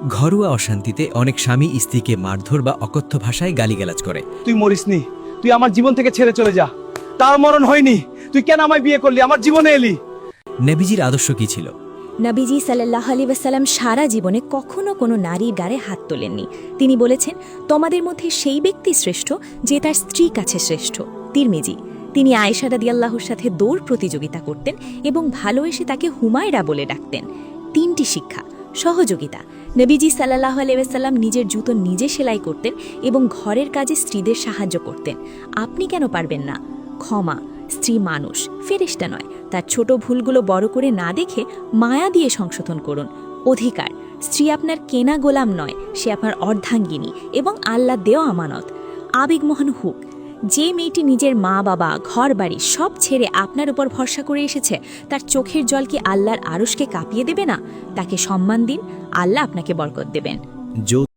ঘরোয়া অশান্তিতে অনেক স্বামী স্ত্রীকে মারধর বা অকথ্য ভাষায় গালিগালাজ করে। তুই মরিসনি, তুই আমার জীবন থেকে ছেড়ে চলে যা। তার মরণ হয়নি, তুই কেন আমায় বিয়ে করলি, আমার জীবনে এলি? নবীজির আদর্শ কি ছিল? নবীজি সাল্লাল্লাহু আলাইহি ওয়াসাল্লাম সারা জীবনে কখনো কোনো নারীর গায়ে হাত তোলেননি। তিনি বলেছেন, তোমাদের মধ্যে সেই ব্যক্তি শ্রেষ্ঠ যে তার স্ত্রী কাছে শ্রেষ্ঠ। তিরমিজি। তিনি আয়েশা রাদিয়াল্লাহুর সাথে দৌড় প্রতিযোগিতা করতেন এবং ভালোবেসে তাকে হুমায়রা বলে ডাকতেন। 3টি শিক্ষা। সহযোগিতা। নবীজি সাল্লাল্লাহু আলাইহি ওয়াসাল্লাম নিজের জুতো নিজে সেলাই করতেন এবং ঘরের কাজে স্ত্রীদের সাহায্য করতেন। আপনি কেন পারবেন না? ক্ষমা। স্ত্রী মানুষ, ফেরেশতা নয়। তার ছোট ভুলগুলো বড় করে না দেখে মায়া দিয়ে সংশোধন করুন। অধিকার। স্ত্রী আপনার কেনা গোলাম নয়, সে আপনার অর্ধাঙ্গিনী এবং আল্লাহ দেওয়া আমানত। আবেগমোহন হুক। যে মেয়েটি নিজের মা বাবা ঘর বাড়ি সব ছেড়ে আপনার উপর ভরসা করে এসেছে, তার চোখের জল কি আল্লাহর আরশকে কাঁপিয়ে দেবে না? তাকে সম্মান দিন, আল্লাহ আপনাকে বরকত দেবেন।